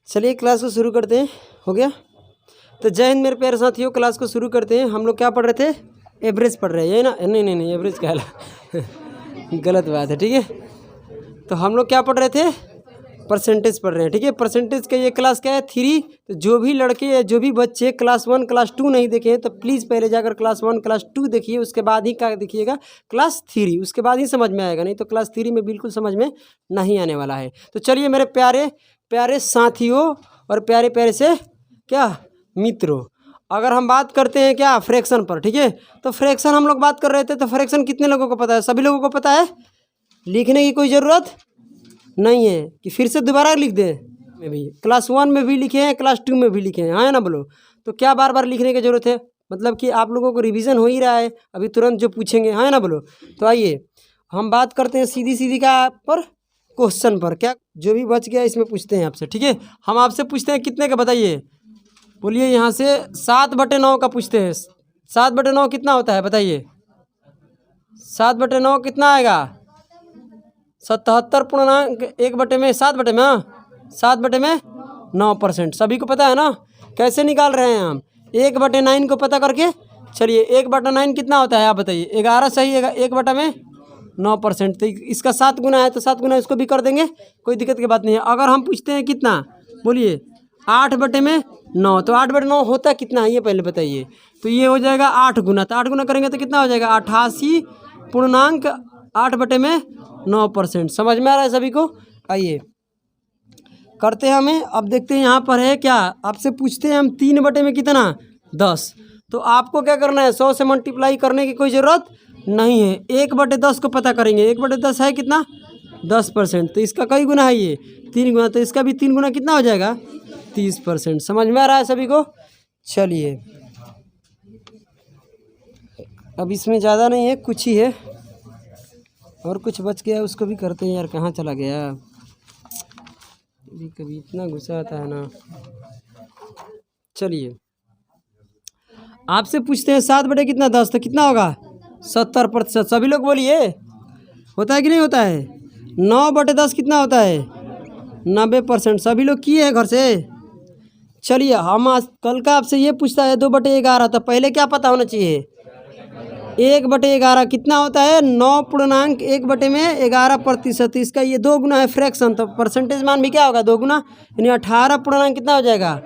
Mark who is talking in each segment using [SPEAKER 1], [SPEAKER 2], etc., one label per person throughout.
[SPEAKER 1] चलिए क्लास को शुरू करते हैं। हो गया? तो जय हिंद मेरे प्यारे साथियों, क्लास को शुरू करते हैं। हम लोग क्या पढ़ रहे थे? एवरेज पढ़ रहे हैं, यही ना? नहीं, एवरेज क्या है गलत बात है। ठीक है, तो हम लोग क्या पढ़ रहे थे? परसेंटेज पढ़ रहे हैं। ठीक है, परसेंटेज का ये क्लास क्या है? 3। तो जो भी लड़के या जो भी बच्चे क्लास 1 क्लास 2 नहीं देखे हैं तो प्लीज़ पहले जाकर क्लास 1 क्लास 2 देखिए, उसके बाद ही क्या देखिएगा? क्लास 3, उसके बाद ही समझ में आएगा, नहीं तो क्लास 3 में बिल्कुल समझ में नहीं आने वाला है। तो चलिए मेरे प्यारे प्यारे साथियों और प्यारे प्यारे से क्या मित्रों, अगर हम बात करते हैं क्या फ्रैक्शन पर, ठीक है, तो फ्रैक्शन हम लोग बात कर रहे थे। तो फ्रैक्शन कितने लोगों को पता है? सभी लोगों को पता है। लिखने की कोई ज़रूरत नहीं है कि फिर से दोबारा लिख दें। में भी क्लास 1 में भी लिखे हैं, क्लास 2 में भी लिखे हैं, हाँ ना बोलो? तो क्या बार बार लिखने की ज़रूरत है? मतलब कि आप लोगों को रिवीजन हो ही रहा है, अभी तुरंत जो पूछेंगे, हाँ ना बोलो? तो आइए हम बात करते हैं सीधी सीधी का पर क्वेश्चन पर। क्या जो भी बच गया इसमें पूछते हैं आपसे। ठीक है, हम आपसे पूछते हैं कितने का बताइए, बोलिए। यहाँ से 7/9 का पूछते हैं। 7/9 कितना होता है बताइए? 7/9 कितना आएगा? 77.1/7/9, 7/9%। सभी को पता है ना? कैसे निकाल रहे हैं हम? 1/9 को पता करके। चलिए 1/9 कितना होता है आप बताइए? 11 सही है, 1/9%। तो इसका 7 गुना है तो 7 गुना इसको भी कर देंगे, कोई दिक्कत की बात नहीं है। अगर हम पूछते हैं कितना, बोलिए 8/9, तो 8/9 होता कितना है ये पहले बताइए? तो ये हो जाएगा 8 गुना, तो 8 गुना करेंगे तो कितना हो जाएगा? 88.8/9%। समझ में आ रहा है सभी को? आइए करते हैं हमें। अब देखते हैं यहाँ पर है क्या, आपसे पूछते हैं हम 3 कितना? 10। तो आपको क्या करना है? 100 से मल्टीप्लाई करने की कोई ज़रूरत नहीं है। 1/10 को पता करेंगे। 1/10 है कितना? 10%। तो इसका कई गुना है ये? 3 गुना। तो इसका भी 3 गुना कितना हो जाएगा? 30%। समझ में आ रहा है सभी को? चलिए अब इसमें ज़्यादा नहीं है, कुछ ही है, और कुछ बच गया उसको भी करते हैं। यार कहाँ चला गया? कभी कभी इतना गुस्सा आता है ना। चलिए आपसे पूछते हैं 7 कितना? 10, तो कितना होगा? 70%। सभी लोग बोलिए, होता है कि नहीं होता है? 9/10 कितना होता है? 90%। सभी लोग किए हैं घर से? चलिए हम आज कल का आपसे ये पूछता है 2/11, तो पहले क्या पता होना चाहिए? 1/11 कितना होता है? 9.1/11%। इसका ये 2 गुना है फ्रैक्शन, तो परसेंटेज मान भी क्या होगा? 2 गुना, यानी 18 कितना हो जाएगा?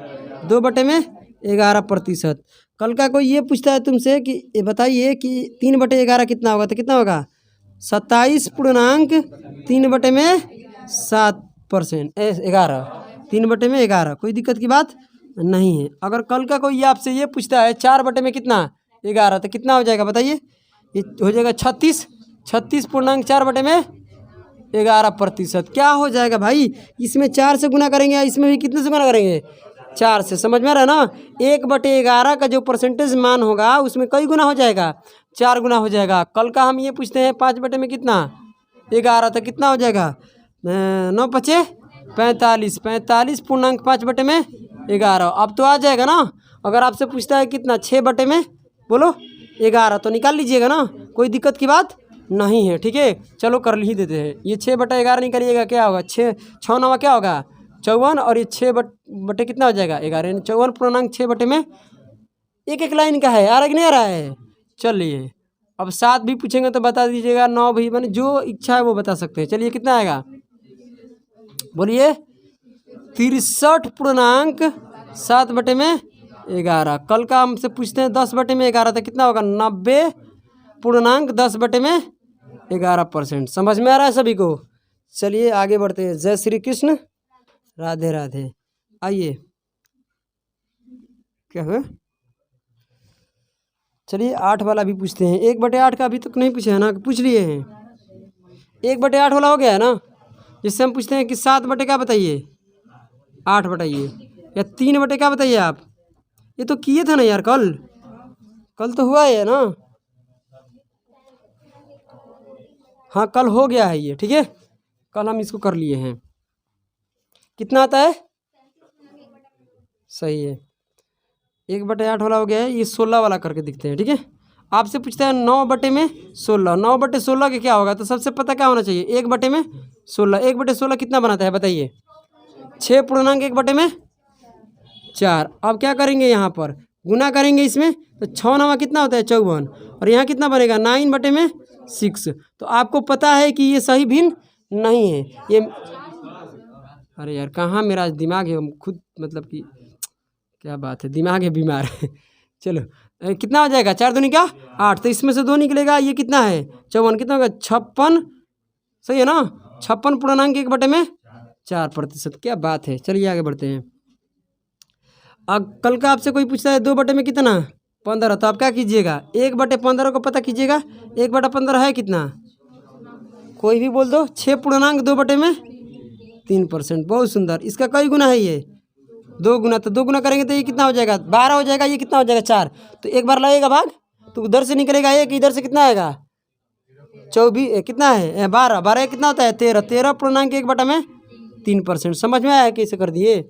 [SPEAKER 1] 2/11%। कल का कोई ये पूछता है तुमसे कि ये बताइए कि 3/11 कितना होगा, तो कितना होगा? 27.3/7%। 11, 3/11, कोई दिक्कत की बात नहीं है। अगर कल का कोई आपसे ये पूछता है 4 कितना? 11, तो कितना हो जाएगा बताइए? ये हो जाएगा 36.4/11%। क्या हो जाएगा भाई? इसमें 4 से गुना करेंगे या इसमें भी कितने से गुना करेंगे? 4 से। समझ में आ रहा है ना? 1/11 का जो परसेंटेज मान होगा उसमें कई गुना हो जाएगा? 4 गुना हो जाएगा। कल का हम ये पूछते हैं 5 कितना? 11, तो कितना हो जाएगा? 9×5 = 45, 45.5/11। अब तो आ जाएगा ना? अगर आपसे पूछता है कितना? 6/11, तो निकाल लीजिएगा ना, कोई दिक्कत की बात नहीं है। ठीक है, चलो कर ही देते हैं। ये 6/11 निकालिएगा, क्या होगा? 6×9 क्या होगा? 54, और ये 6 कितना हो जाएगा? 11, यानी 54.6 एक लाइन का है। आ रहा कि नहीं आ रहा है? चलिए अब 7 भी पूछेंगे तो बता दीजिएगा, 9 भी, मैंने जो इच्छा है वो बता सकते हैं। चलिए कितना आएगा बोलिए? 63.7/11। कल का हमसे पूछते हैं 10/11, तो कितना होगा? 90.10/11%। समझ में आ रहा है सभी को? चलिए आगे बढ़ते हैं। जय श्री कृष्ण, राधे राधे। आइए क्या हुआ? चलिए 8 वाला भी पूछते हैं। 1/8 का अभी तक नहीं पूछे है ना? पूछ लिए हैं? 1/8 वाला हो गया है ना? जिससे हम पूछते हैं कि 7 क्या बताइए? 8 बताइए, या 3 क्या बताइए आप? ये तो किए थे ना यार, कल तो हुआ है ना? हाँ कल हो गया है ये। ठीक है, कल हम इसको कर लिए हैं। कितना आता है? सही है, 1/8 वाला हो गया है। ये 16 वाला करके दिखते हैं। ठीक है, आपसे पूछता है 9/16। 9/16 के क्या होगा? तो सबसे पता क्या होना चाहिए? 1/16। 1/16 कितना बनाता है बताइए? 6 पूर्णांक 1/4। अब क्या करेंगे यहाँ पर गुना करेंगे इसमें, तो 6 9 कितना होता है 54, और यहाँ कितना बनेगा 9/6। तो आपको पता है कि ये सही भिन्न नहीं है ये। अरे यार कहाँ मेरा दिमाग है, खुद मतलब कि क्या बात है, दिमाग है बीमार चलो कितना हो जाएगा 4 दूनी क्या 8, तो इसमें से 2 निकलेगा, ये कितना है 54, कितना होगा 56, सही है ना 56 पूर्णांक 1/4%। क्या बात है, चलिए आगे बढ़ते हैं। अब कल का आपसे कोई पूछता है 2 कितना 15, तो आप क्या कीजिएगा 1/15 को पता कीजिएगा, 1/15 है कितना, कोई भी बोल दो, 6 पूर्णांक 2/3%। बहुत सुंदर, इसका कई गुना है ये 2 गुना, तो 2 गुना करेंगे तो ये कितना हो जाएगा 12 हो जाएगा, ये कितना हो जाएगा 4, तो एक बार लगेगा भाग, तो उधर से निकलेगा 1, इधर से कितना आएगा 24, कितना है 12, 12 कितना होता है 13, 13 पूर्णांक 1/3%। समझ में आया कैसे कर दिए,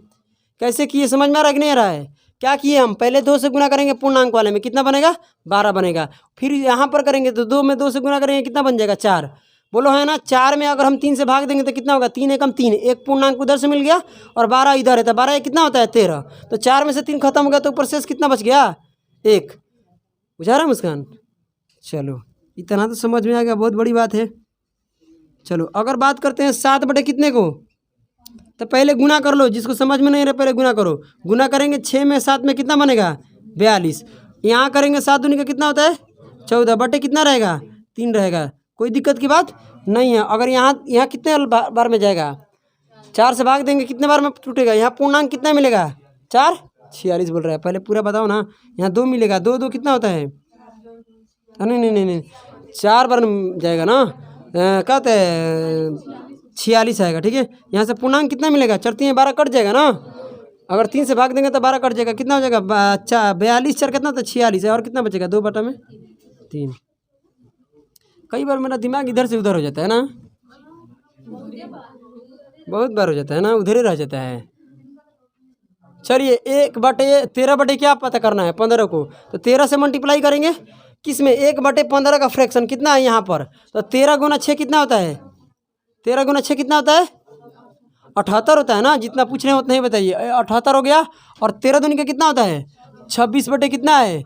[SPEAKER 1] कैसे किए समझ में आ रहा है कि नहीं आ रहा है। क्या किए हम, पहले 2 से गुना करेंगे पूर्णांक वाले में, कितना बनेगा 12 बनेगा, फिर यहाँ पर करेंगे तो 2 में 2 से गुना करेंगे कितना बन जाएगा 4, बोलो है ना। 4 में अगर हम 3 से भाग देंगे तो कितना होगा 3 एकम 3, एक पूर्णांक उधर से मिल गया और 12 इधर है, तो 12 कितना होता है 13, तो 4 में से 3 खत्म हो गया, तो ऊपर शेष कितना बच गया 1। बुझा रहा मुस्कान, चलो इतना तो समझ में आ गया, बहुत बड़ी बात है। चलो अगर बात करते हैं 7 बटे कितने को, तो पहले गुना कर लो, जिसको समझ में नहीं रहा पहले गुना करो। गुना करेंगे 6 में 7 में कितना बनेगा 42, यहाँ करेंगे 7 दूनी का कितना होता है 14, बटे कितना रहेगा 3 रहेगा, कोई दिक्कत की बात नहीं है। अगर यहाँ कितने बार में जाएगा, 4 से भाग देंगे कितने बार में टूटेगा, यहाँ पूर्णांक कितना मिलेगा 4, 46 बोल रहा है, पहले पूरा बताओ ना। यहाँ 2 मिलेगा, 2 2 कितना होता है, नहीं नहीं नहीं नहीं 4 बार में जाएगा ना, क्या होता है 46 आएगा, ठीक है। यहाँ से पूर्णांक कितना मिलेगा, 4 3 12 कट जाएगा ना, अगर 3 से भाग देंगे तो 12 कट जाएगा, कितना हो जाएगा 42 4 कितना होता है 46 है, और कितना बचेगा 2/3। कई बार मेरा दिमाग इधर से उधर हो जाता है ना, बहुत बार हो जाता है ना, उधर ही रह जाता है। चलिए 1/13 बटे क्या पता करना है 15 को, तो 13 से मल्टीप्लाई करेंगे किस में 1/15 का फ्रैक्शन कितना है यहाँ पर, तो 13 गुना 6 कितना होता है, 13 गुना 6 कितना होता है 78 होता है ना, जितना पूछ रहे हैं उतना ही बताइए। 78 हो गया, और 13 दूनी का कितना होता है 26 बटे कितना है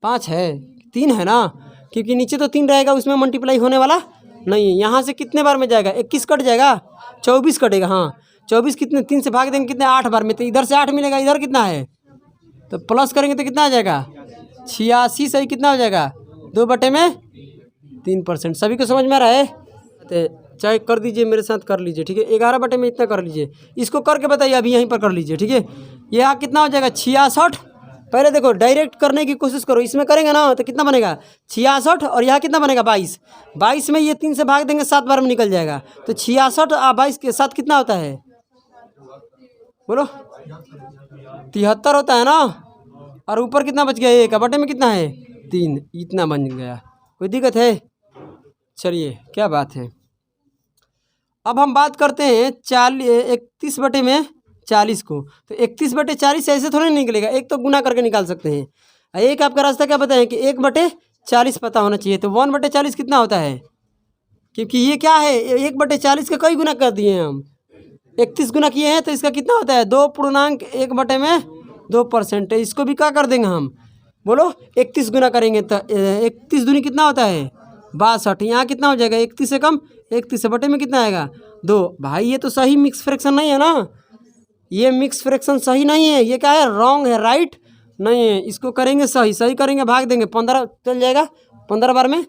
[SPEAKER 1] 5 है, 3 है ना, क्योंकि नीचे तो 3 रहेगा, उसमें मल्टीप्लाई होने वाला नहीं है। यहाँ से कितने बार में जाएगा 21 कट जाएगा, 24 कटेगा, हाँ 24 कितने 3 से भाग देंगे कितने 8 बार में, तो इधर से 8 मिलेगा, इधर कितना है, तो प्लस करेंगे तो कितना आ जाएगा 86, सही कितना हो जाएगा 2/3%। सभी को समझ में आ रहा है, तो चाहे कर दीजिए मेरे साथ कर लीजिए, ठीक है। 11 बटे में इतना कर लीजिए, इसको करके बताइए, अभी यहीं पर कर लीजिए, ठीक है। यहाँ कितना हो जाएगा 66, पहले देखो डायरेक्ट करने की कोशिश करो, इसमें करेंगे ना तो कितना बनेगा 66, और यहाँ कितना बनेगा 22, 22 में ये 3 से भाग देंगे 7 बार में निकल जाएगा, तो 66 और 22 के साथ कितना होता है बोलो 73 होता है ना, और ऊपर कितना बच गया 1, बटे में कितना है 3, इतना बन गया, कोई दिक्कत है। चलिए क्या बात है। अब हम बात करते हैं 31 बटे में 40 को, तो 31/40 ऐसे थोड़ी नहीं निकलेगा, एक तो गुना करके निकाल सकते हैं। एक आपका रास्ता क्या बताएं कि 1/40 पता होना चाहिए, तो 1/40 कितना होता है, क्योंकि ये क्या है 1/40 का कई गुना कर दिए हैं हम, 31 गुना किए हैं, तो इसका कितना होता है 2/1/2%। इसको भी क्या कर देंगे हम, बोलो 31 गुना करेंगे तो 31 दूनी कितना होता है 62, यहाँ कितना हो जाएगा 31 से कम, 31 बटे में कितना आएगा 2। भाई ये तो सही मिक्स फ्रैक्शन नहीं है ना, ये मिक्स फ्रैक्शन सही नहीं है, ये क्या है रॉन्ग है, राइट नहीं है। इसको करेंगे सही, सही करेंगे भाग देंगे 15 चल जाएगा, 15 बार में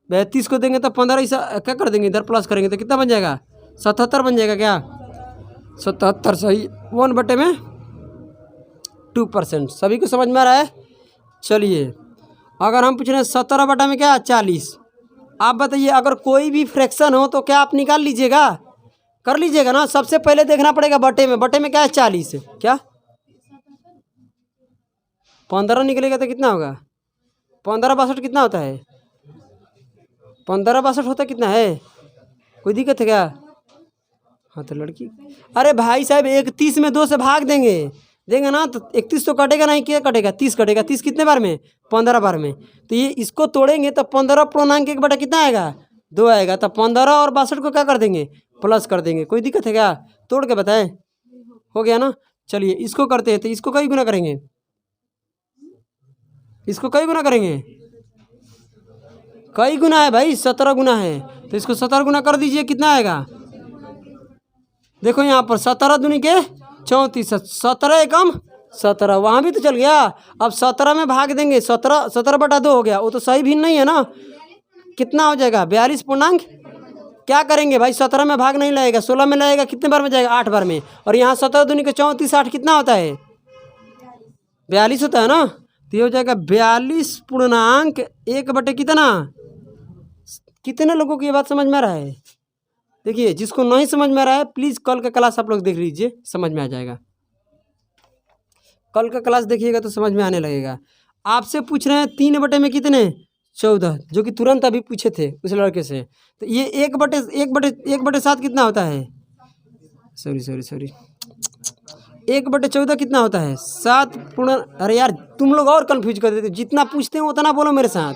[SPEAKER 1] 32 को देंगे तो 15 ऐसा क्या कर देंगे, इधर प्लस करेंगे तो कितना बन जाएगा 77 बन जाएगा, क्या 77 सही 1/2%। सभी को समझ में आ रहा है। चलिए अगर हम पूछ रहे हैं 17 बटा में क्या 40, आप बताइए अगर कोई भी फ्रैक्शन हो तो क्या आप निकाल लीजिएगा, कर लीजिएगा ना। सबसे पहले देखना पड़ेगा बटे में क्या है 40, क्या 15 निकलेगा तो कितना होगा 15/62 कितना होता है 15/62 होता कितना है, कोई दिक्कत है क्या। हाँ तो लड़की, अरे भाई साहब 31 में 2 से भाग देंगे ना, तो 31 तो कटेगा नहीं, क्या कटेगा 30 कटेगा, 30 कितने बार में 15 बार में, तो ये इसको तोड़ेंगे तो 15 पूर्णांक 1 बटा कितना आएगा 2 आएगा, तो 15 और 62 को क्या कर देंगे प्लस कर देंगे, कोई दिक्कत है क्या, तोड़ के बताएं। हो गया ना। चलिए इसको करते हैं, तो इसको कई गुना करेंगे, इसको कई गुना करेंगे, कई गुना है भाई, 17 गुना है। तो इसको 17 गुना कर दीजिए, कितना आएगा? देखो यहाँ पर 17 दूनी के 34, 17 एकम 17, वहाँ भी तो चल गया। अब 17 में भाग देंगे, 17/2 हो गया, वो तो सही भिन्न नहीं है ना। कितना हो जाएगा? 42 पूर्णांक। क्या करेंगे भाई, 17 में भाग नहीं लगेगा, 16 में लगेगा, कितने बार में जाएगा? 8 बार में। और यहाँ 17 दूनी के 34, 8 कितना होता है? 42 होता है ना। तो ये हो जाएगा 42 पूर्णांक 1 कितना। कितने लोगों को ये बात समझ में आ रहा है? देखिए, जिसको नहीं समझ में आ रहा है प्लीज़ कल का क्लास आप लोग देख लीजिए, समझ में आ जाएगा। कल का क्लास देखिएगा तो समझ में आने लगेगा। आपसे पूछ रहे हैं 3 में कितने? 14, जो कि तुरंत अभी पूछे थे उस लड़के से। तो ये 1/7 कितना होता है? सॉरी 1/14 कितना होता है? 7 पूर्ण। अरे यार तुम लोग और कंफ्यूज कर देते, जितना पूछते हो उतना बोलो मेरे साथ।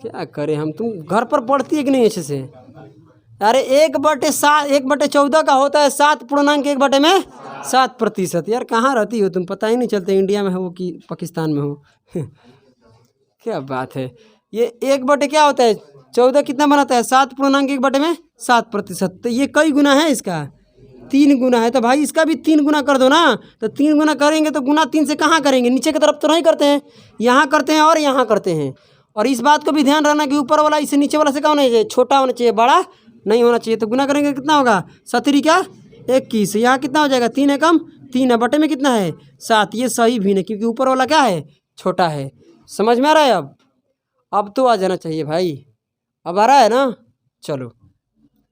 [SPEAKER 1] क्या करें हम, तुम घर पर पढ़ती है कि नहीं अच्छे से? अरे 1/14 का होता है 7 पूर्णांक 1/7%। यार कहाँ रहती हो तुम, पता ही नहीं चलता इंडिया में हो कि पाकिस्तान में हो। क्या बात है। ये 1 क्या होता है? 14 कितना बनाता है? 7 पूर्णांक 1/7%। तो ये कई गुना है इसका? 3 गुना है। तो भाई इसका भी 3 गुना कर दो ना। तो 3 गुना करेंगे तो गुना 3 से कहाँ करेंगे? नीचे की तरफ तो नहीं करते हैं, यहाँ करते हैं और यहाँ करते हैं। और इस बात को भी ध्यान रखना कि ऊपर वाला इससे नीचे वाला से क्या होना चाहिए? छोटा होना चाहिए, बड़ा नहीं होना चाहिए। तो गुना करेंगे कितना होगा? 17 क्या 21। यहाँ कितना हो जाएगा? 3 एकम 3 है, बटे में कितना है? 7। ये सही भी नहीं, क्योंकि ऊपर वाला क्या है? छोटा है। समझ में आ रहा है? अब तो आ जाना चाहिए भाई। अब आ रहा है ना? चलो,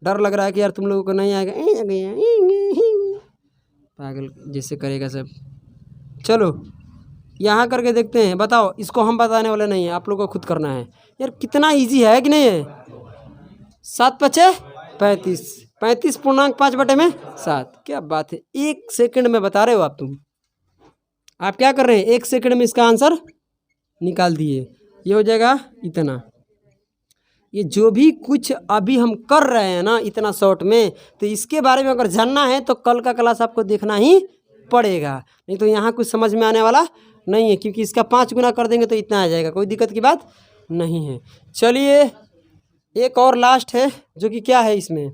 [SPEAKER 1] डर लग रहा है कि यार तुम लोगों को नहीं आएगा, पागल जैसे करेगा सब। चलो यहाँ करके देखते हैं, बताओ। इसको हम बताने वाले नहीं है, आप लोगों को खुद करना है। यार कितना इजी है कि नहीं है? 7×5 35, 35 पूर्णांक 5/7। क्या बात है, 1 सेकंड में बता रहे हो आप। तुम आप क्या कर रहे हैं? 1 सेकंड में इसका आंसर निकाल दिए। ये हो जाएगा इतना। ये जो भी कुछ अभी हम कर रहे हैं ना इतना शॉर्ट में, तो इसके बारे में अगर जानना है तो कल का क्लास आपको देखना ही पड़ेगा, नहीं तो यहाँ कुछ समझ में आने वाला नहीं है। क्योंकि इसका 5 गुना कर देंगे तो इतना आ जाएगा, कोई दिक्कत की बात नहीं है। चलिए एक और लास्ट है, जो कि क्या है इसमें?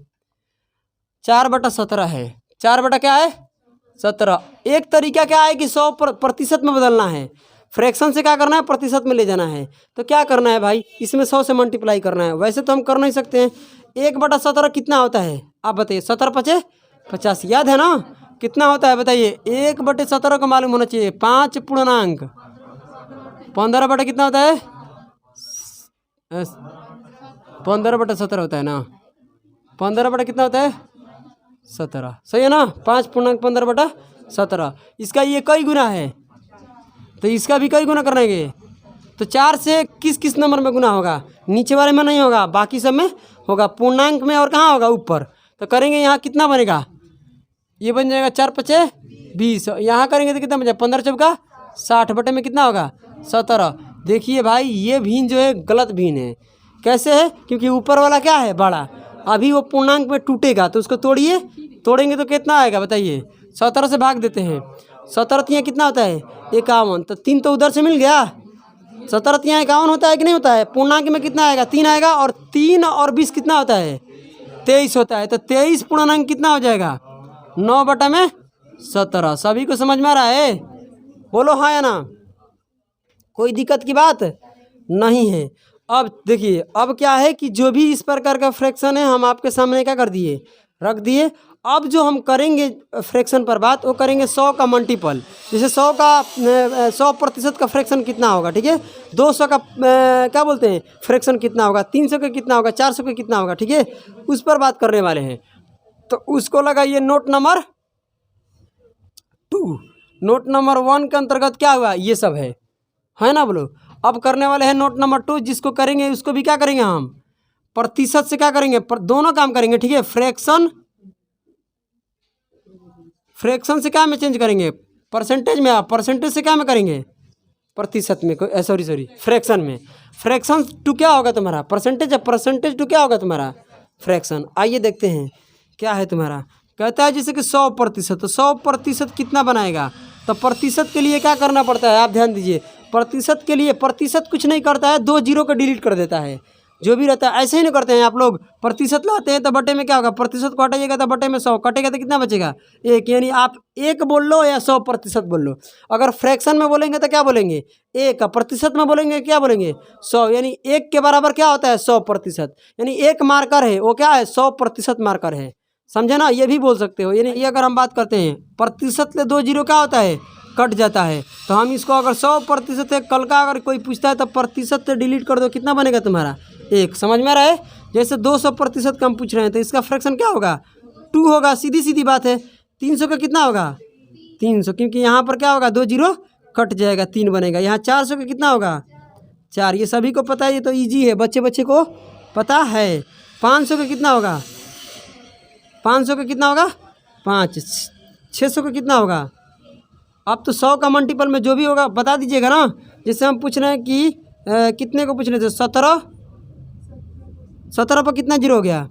[SPEAKER 1] 4/17 है। 4 क्या है? 17। एक तरीका क्या है कि 100% में बदलना है। फ्रैक्शन से क्या करना है? प्रतिशत में ले जाना है। तो क्या करना है भाई? इसमें 100 से मल्टीप्लाई करना है। वैसे तो हम कर नहीं सकते हैं। 1/17 कितना होता है आप बताइए? 17×5 50, याद है ना? कितना होता है बताइए? 1/17 को मालूम होना चाहिए। 5 पूर्णांक 15 कितना होता है? 15/17 होता है ना। 15 कितना होता है? 17, सही है ना? 5 पूर्णांक 15/17। इसका ये कई गुना है, तो इसका भी कई गुना करेंगे। तो 4 से किस किस नंबर में गुना होगा? नीचे वाले में नहीं होगा, बाकी सब में होगा। पूर्णांक में और कहाँ होगा? ऊपर। तो करेंगे यहाँ कितना बनेगा? ये बन जाएगा 4×5 20। यहाँ करेंगे तो कितना बन जाएगा? 15×4 60, बटे में कितना होगा? 17। देखिए भाई ये भिन्न जो है गलत भिन्न है। कैसे है? क्योंकि ऊपर वाला क्या है? बड़ा। अभी वो पूर्णांक में टूटेगा तो उसको तोड़िए, तोड़ेंगे तो कितना आएगा बताइए? 17 से भाग देते हैं। 17 कितना होता है? 51। तो 3 तो उधर से मिल गया। 17 51 होता है कि नहीं होता है? पूर्णांक में कितना आएगा? 3 आएगा। और 3 और 20 कितना होता है? 23 होता है। तो 23 पूर्णांक कितना हो जाएगा? 9/17। सभी को समझ में आ रहा है? बोलो हाँ या ना? कोई दिक्कत की बात नहीं है। अब देखिए, अब क्या है कि जो भी इस प्रकार का फ्रैक्शन है हम आपके सामने क्या कर दिए? रख दिए। अब जो हम करेंगे फ्रैक्शन पर बात, वो करेंगे 100 का मल्टीपल। जैसे 100% का फ्रैक्शन कितना होगा? ठीक है। 200 का क्या बोलते हैं फ्रैक्शन कितना होगा? 300 का कितना होगा? 400 का कितना होगा? ठीक है, उस पर बात करने वाले हैं। तो उसको लगाइए नोट नंबर 2। नोट नंबर 1 के अंतर्गत क्या हुआ? ये सब है ना? बोलो। अब करने वाले हैं नोट नंबर 2, जिसको करेंगे उसको भी क्या करेंगे हम? प्रतिशत से क्या करेंगे? दोनों काम करेंगे। ठीक है। फ्रैक्शन से क्या में चेंज करेंगे? परसेंटेज में। आप परसेंटेज से क्या में करेंगे? प्रतिशत में। सॉरी फ्रैक्शन में। फ्रैक्शन टू क्या होगा तुम्हारा? परसेंटेज। परसेंटेज टू क्या होगा तुम्हारा? फ्रैक्शन। आइए देखते हैं क्या है तुम्हारा। कहता है जैसे कि 100%, तो 100% कितना बनाएगा। तो प्रतिशत के लिए क्या करना पड़ता है, आप ध्यान दीजिए। प्रतिशत के लिए प्रतिशत कुछ नहीं करता है, 2 जीरो को डिलीट कर देता है। जो भी रहता है ऐसे ही नहीं करते हैं आप लोग। प्रतिशत लाते हैं तो बटे में क्या होगा, प्रतिशत को हटाइएगा तो बटे में 100 कटेगा तो कितना बचेगा 1। यानी आप 1 बोल लो या 100% बोल लो। अगर फ्रैक्शन में बोलेंगे तो क्या बोलेंगे 1, प्रतिशत में बोलेंगे क्या बोलेंगे 100। यानी 1 के बराबर क्या होता है 100%। यानी 1 मार्कर है वो क्या है 100% मार्कर है, समझे ना। ये भी बोल सकते हो। यानी ये अगर हम बात करते हैं प्रतिशत ले 2 जीरो क्या होता है कट जाता है। तो हम इसको अगर 100% है, कल का अगर कोई पूछता है तो प्रतिशत से डिलीट कर दो, कितना बनेगा तुम्हारा 1। समझ में आ रहा है। जैसे 200% का हम पूछ रहे हैं तो इसका फ्रैक्शन क्या होगा 2 होगा, सीधी सीधी बात है। 300 का कितना होगा 300, क्योंकि यहाँ पर क्या होगा 2 जीरो कट जाएगा 3 बनेगा। यहाँ 400 का कितना होगा 4, ये सभी को पता है, ये तो ईजी है, बच्चे को पता है। 500 का कितना होगा 500 का कितना होगा 5। 600 का कितना होगा। अब तो 100 का मल्टीपल में जो भी होगा बता दीजिएगा ना। जैसे हम पूछ रहे हैं कि कितने को पूछ रहे थे 17 पर कितना जीरो हो गया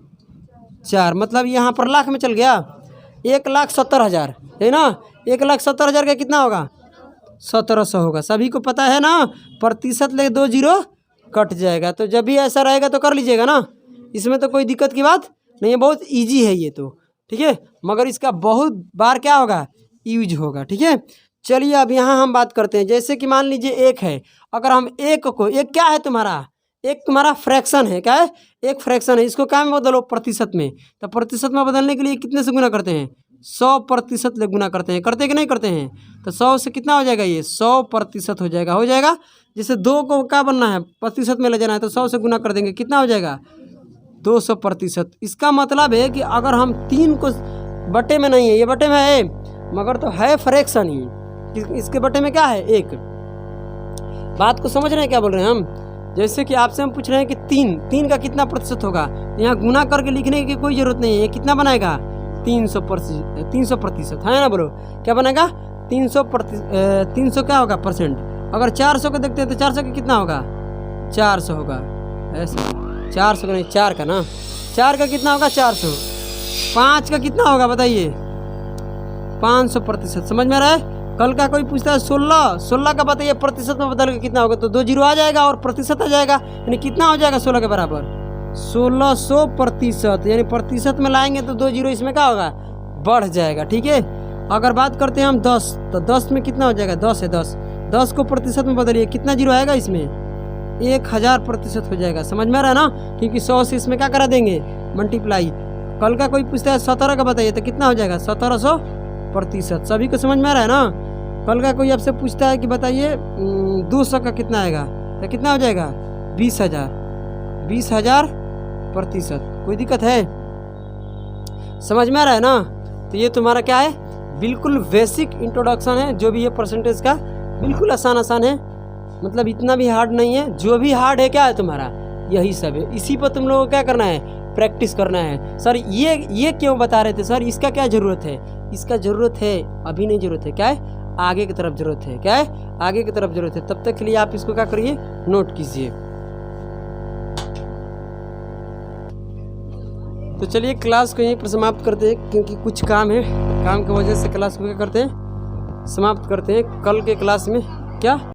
[SPEAKER 1] 4, मतलब यहाँ पर लाख में चल गया 1,70,000 है ना। 1,70,000 का कितना होगा 1700 होगा। सभी को पता है ना, प्रतिशत ले 2 जीरो कट जाएगा। तो जब भी ऐसा रहेगा तो कर लीजिएगा ना, इसमें तो कोई दिक्कत की बात नहीं है, बहुत ईजी है ये तो, ठीक है। मगर इसका बहुत बार क्या होगा यूज होगा, ठीक है। चलिए अब यहाँ हम बात करते हैं। जैसे कि मान लीजिए 1 है, अगर हम 1 को, 1 क्या है तुम्हारा, 1 तुम्हारा फ्रैक्शन है, क्या है 1 फ्रैक्शन है। इसको क्या में बदलो प्रतिशत में। तो प्रतिशत में बदलने के लिए कितने से गुना करते हैं 100% ले गुना करते हैं, करते कि नहीं करते हैं। तो 100 से कितना हो जाएगा ये 100% हो जाएगा, हो जाएगा। जैसे 2 को क्या बनना है प्रतिशत में ले जाना है तो 100 से गुना कर देंगे, कितना हो जाएगा 200%। इसका मतलब है कि अगर हम 3 को बटे में नहीं है, ये बटे में है मगर तो है फ्रैक्शन ही, इसके बटे में क्या है 1। बात को समझ रहे हैं क्या बोल रहे हैं हम। जैसे कि आपसे हम पूछ रहे हैं कि 3 का कितना प्रतिशत होगा, यहाँ गुना करके लिखने की कोई ज़रूरत नहीं है। ये कितना बनाएगा 300% है ना। बोलो क्या बनेगा 300 क्या होगा परसेंट। अगर 400 का देखते हैं तो 400 का कितना होगा 400 होगा, ऐसा 400 का नहीं 4 का ना, 4 का कितना होगा 400। 5 का कितना होगा बताइए 500%। समझ में आ रहा है। कल का कोई पूछता है 16 का बताइए प्रतिशत में बदल के कितना होगा, तो 2 जीरो आ जाएगा और प्रतिशत आ जाएगा, यानी कितना हो जाएगा 16 के बराबर 1600%। यानी प्रतिशत में लाएंगे तो 2 जीरो इसमें क्या होगा बढ़ जाएगा, ठीक है। अगर बात करते हैं हम 10, तो 10 में कितना हो जाएगा 10 है, 10 को प्रतिशत में बदलिए, कितना जीरो आएगा इसमें 1000% हो जाएगा। समझ में आ रहा है ना, क्योंकि 100 से इसमें क्या करा देंगे मल्टीप्लाई। कल का कोई पूछता है 17 का बताइए तो कितना हो जाएगा 1700%। सभी को समझ में आ रहा है ना। कल का कोई आपसे पूछता है कि बताइए 200 का कितना आएगा तो कितना हो जाएगा 20,000%। कोई दिक्कत है, समझ में आ रहा है ना। तो ये तुम्हारा क्या है बिल्कुल बेसिक इंट्रोडक्शन है। जो भी ये परसेंटेज का बिल्कुल आसान है, मतलब इतना भी हार्ड नहीं है। जो भी हार्ड है क्या है तुम्हारा यही सब है। इसी पर तुम लोगों को क्या करना है प्रैक्टिस करना है। सर ये क्यों बता रहे थे सर, इसका क्या ज़रूरत है, इसका ज़रूरत है अभी नहीं, ज़रूरत है क्या है आगे की तरफ ज़रूरत है, क्या है आगे की तरफ ज़रूरत है। तब तक के लिए आप इसको क्या करिए नोट कीजिए। तो चलिए क्लास को यहीं पर समाप्त करते हैं, क्योंकि कुछ काम है, काम की वजह से क्लास को क्या करते हैं समाप्त करते हैं। कल के क्लास में क्या